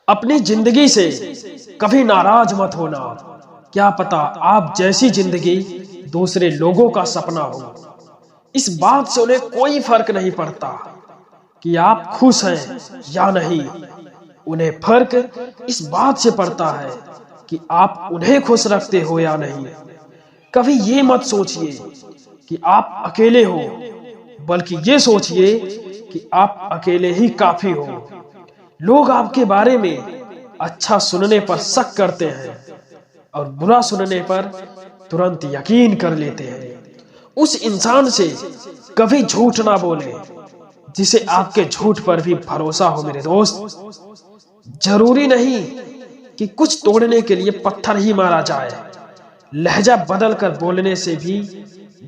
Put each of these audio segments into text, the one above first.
अपनी जिंदगी से कभी नाराज मत होना। क्या पता आप जैसी जिंदगी दूसरे लोगों का सपना हो। इस बात से उन्हें कोई फर्क नहीं पड़ता कि आप खुश हैं या नहीं। उन्हें फर्क इस बात से पड़ता है कि आप उन्हें खुश रखते हो या नहीं। कभी ये मत सोचिए कि आप अकेले हो, बल्कि ये सोचिए कि आप अकेले ही काफी हो। लोग आपके बारे में अच्छा सुनने पर शक करते हैं और बुरा सुनने पर तुरंत यकीन कर लेते हैं। उस इंसान से कभी झूठ ना बोले जिसे आपके झूठ पर भी भरोसा हो मेरे दोस्त। जरूरी नहीं कि कुछ तोड़ने के लिए पत्थर ही मारा जाए। लहजा बदल कर बोलने से भी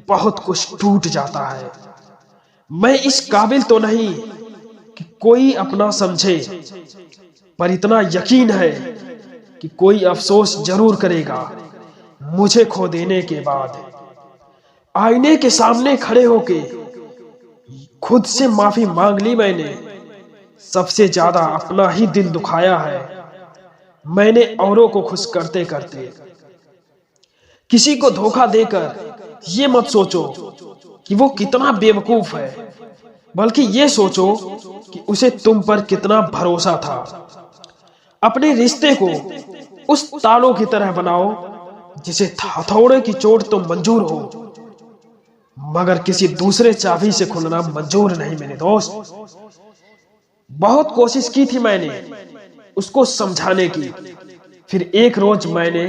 बहुत कुछ टूट जाता है। मैं इस काबिल तो नहीं कि कोई अपना समझे, पर इतना यकीन है कि कोई अफसोस जरूर करेगा मुझे खो देने के बाद। आईने के सामने खड़े होके खुद से माफी मांग ली मैंने। सबसे ज्यादा अपना ही दिल दुखाया है मैंने औरों को खुश करते करते। किसी को धोखा देकर ये मत सोचो कि वो कितना बेवकूफ है, बल्कि ये सोचो कि उसे तुम पर कितना भरोसा था। अपने रिश्ते को उस तालों की तरह बनाओ जिसे हथौड़े की चोट तो मंजूर हो, मगर किसी दूसरे चाबी से खुलना मंजूर नहीं मेरे दोस्त। बहुत कोशिश की थी मैंने उसको समझाने की, फिर एक रोज मैंने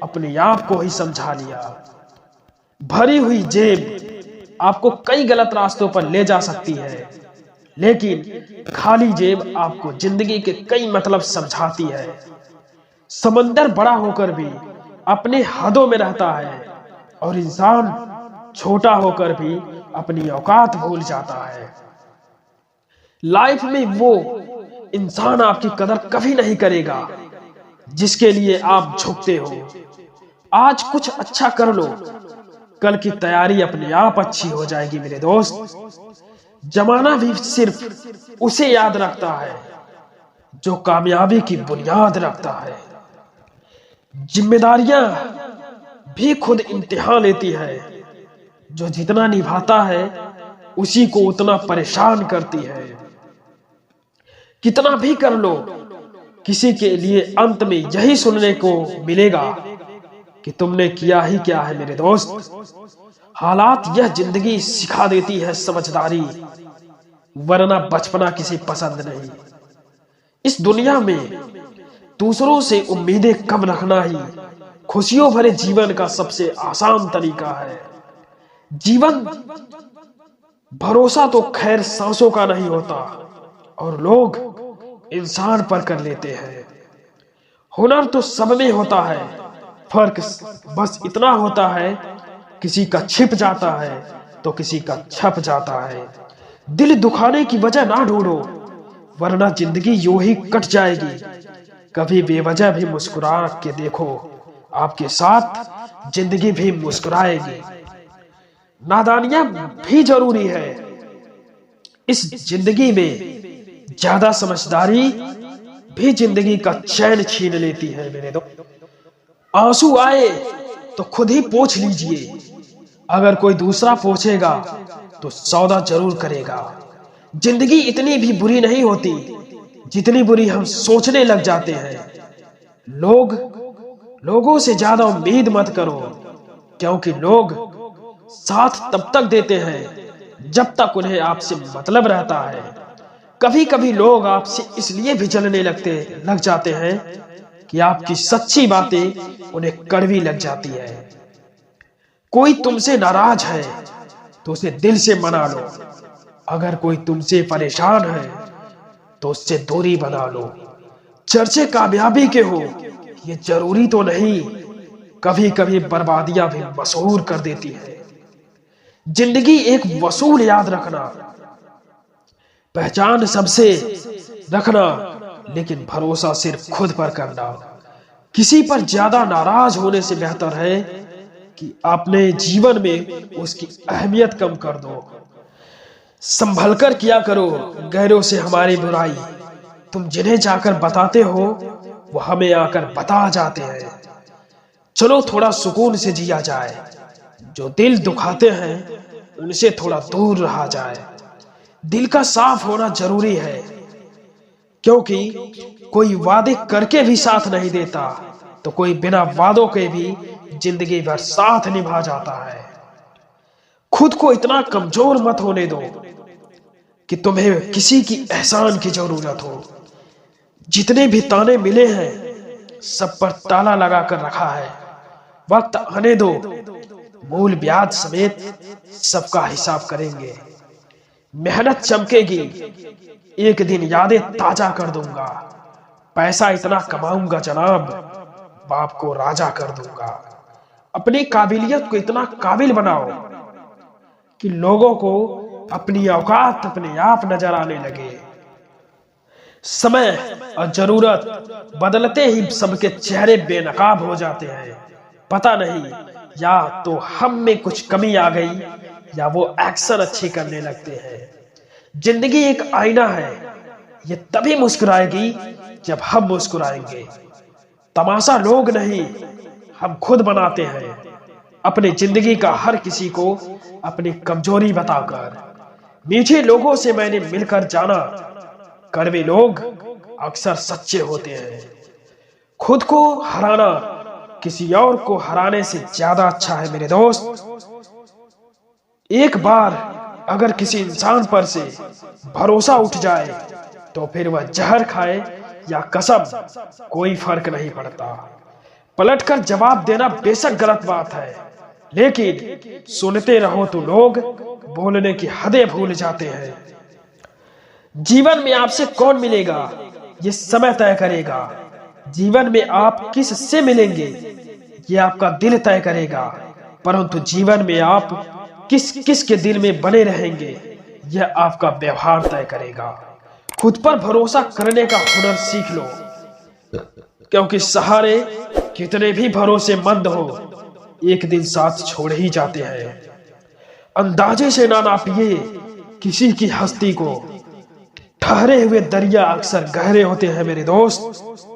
अपने आप को ही समझा लिया। भरी हुई जेब आपको कई गलत रास्तों पर ले जा सकती है, लेकिन खाली जेब आपको जिंदगी के कई मतलब समझाती है। समंदर बड़ा होकर भी अपने हदों में रहता है और इंसान छोटा होकर भी अपनी औकात भूल जाता है। लाइफ में वो इंसान आपकी कदर कभी नहीं करेगा जिसके लिए आप झुकते हो। आज कुछ अच्छा कर लो, कल की तैयारी अपने आप अच्छी हो जाएगी मेरे दोस्त। जमाना भी सिर्फ उसे याद रखता है जो कामयाबी की बुनियाद रखता है। जिम्मेदारियां भी खुद इम्तिहान लेती है, जो जितना निभाता है उसी को उतना परेशान करती है। कितना भी कर लो, किसी के लिए अंत में यही सुनने को मिलेगा कि तुमने किया ही क्या है मेरे दोस्त। हालात यह जिंदगी सिखा देती है समझदारी, वरना बचपना किसी पसंद नहीं। इस दुनिया में दूसरों से उम्मीदें कम रखना ही खुशियों भरे जीवन का सबसे आसान तरीका है। जीवन भरोसा तो खैर सांसों का नहीं होता, और लोग इंसान पर कर लेते हैं। हुनर तो सब में होता है, फर्क बस इतना होता है किसी का छिप जाता है तो किसी का छप जाता है। दिल दुखाने की वजह ना ढूंढो, वरना जिंदगी यूं ही कट जाएगी। कभी बेवजह भी मुस्कुरा के देखो, आपके साथ जिंदगी भी मुस्कुराएगी। नादानियां भी जरूरी है इस जिंदगी में, ज्यादा समझदारी भी जिंदगी का चैन छीन लेती है मेरे दोस्त। आंसू आए तो खुद ही पोंछ लीजिए, अगर कोई दूसरा पोंछेगा तो सौदा जरूर करेगा। जिंदगी इतनी भी बुरी नहीं होती जितनी बुरी हम सोचने लग जाते हैं। लोगों से ज्यादा उम्मीद मत करो, क्योंकि लोग साथ तब तक देते हैं जब तक उन्हें आपसे मतलब रहता है। कभी कभी लोग आपसे इसलिए भी जलने लग जाते हैं कि आपकी सच्ची बातें उन्हें कड़वी लग जाती है। कोई तुमसे नाराज है तो उसे दिल से मना लो, अगर कोई तुमसे परेशान है तो उससे दूरी बना लो। चर्चे कामयाबी के हो ये जरूरी तो नहीं, कभी कभी बर्बादियां भी मशहूर कर देती है। जिंदगी एक वसूल याद रखना, पहचान सबसे रखना, लेकिन भरोसा सिर्फ खुद पर करना। किसी पर ज्यादा नाराज होने से बेहतर है कि अपने जीवन में उसकी अहमियत कम कर दो। संभल कर किया करो गैरों से हमारी बुराई, तुम जिन्हें जाकर बताते हो वो हमें आकर बता जाते हैं। चलो थोड़ा सुकून से जिया जाए, जो दिल दुखाते हैं उनसे थोड़ा दूर रहा जाए। दिल का साफ होना जरूरी है, क्योंकि कोई वादे करके भी साथ नहीं देता तो कोई बिना वादों के भी जिंदगी भर साथ निभा जाता है। खुद को इतना कमजोर मत होने दो कि तुम्हें किसी की एहसान की जरूरत हो। जितने भी ताने मिले हैं सब पर ताला लगा कर रखा है। वक्त आने दो, मूल ब्याज समेत सबका हिसाब करेंगे। मेहनत चमकेगी, एक दिन यादें ताजा कर दूंगा। पैसा इतना कमाऊंगा जनाब, बाप को राजा कर दूंगा। अपनी काबिलियत को इतना काबिल बनाओ कि लोगों को अपनी औकात अपने आप नजर आने लगे। समय और जरूरत बदलते ही सबके चेहरे बेनकाब हो जाते हैं। पता नहीं, या तो हम में कुछ कमी आ गई या वो एक्शन अच्छी करने लगते हैं। जिंदगी एक आईना है, ये तभी मुस्कुराएगी जब हम मुस्कुराएंगे। तमाशा लोग नहीं, हम खुद बनाते हैं अपनी जिंदगी का हर किसी को अपनी कमजोरी बताकर। मीठे लोगों से मैंने मिलकर जाना, कड़वे लोग अक्सर सच्चे होते हैं। खुद को हराना किसी और को हराने से ज्यादा अच्छा है मेरे दोस्त। एक बार अगर किसी इंसान पर से भरोसा उठ जाए तो फिर वह जहर खाए या कसम, कोई फर्क नहीं पड़ता। पलटकर जवाब देना बेशक गलत बात है, लेकिन सुनते रहो तो लोग बोलने की हदें भूल जाते हैं। जीवन में आपसे कौन मिलेगा ये समय तय करेगा। जीवन में आप किससे मिलेंगे ये आपका दिल तय करेगा, परंतु जीवन में आप किस किस के दिल में बने रहेंगे यह आपका व्यवहार तय करेगा। खुद पर भरोसा करने का हुनर सीख लो, क्योंकि सहारे कितने भी भरोसेमंद हो एक दिन साथ छोड़ ही जाते हैं। अंदाजे से ना नापिए किसी की हस्ती को, ठहरे हुए दरिया अक्सर गहरे होते हैं मेरे दोस्त।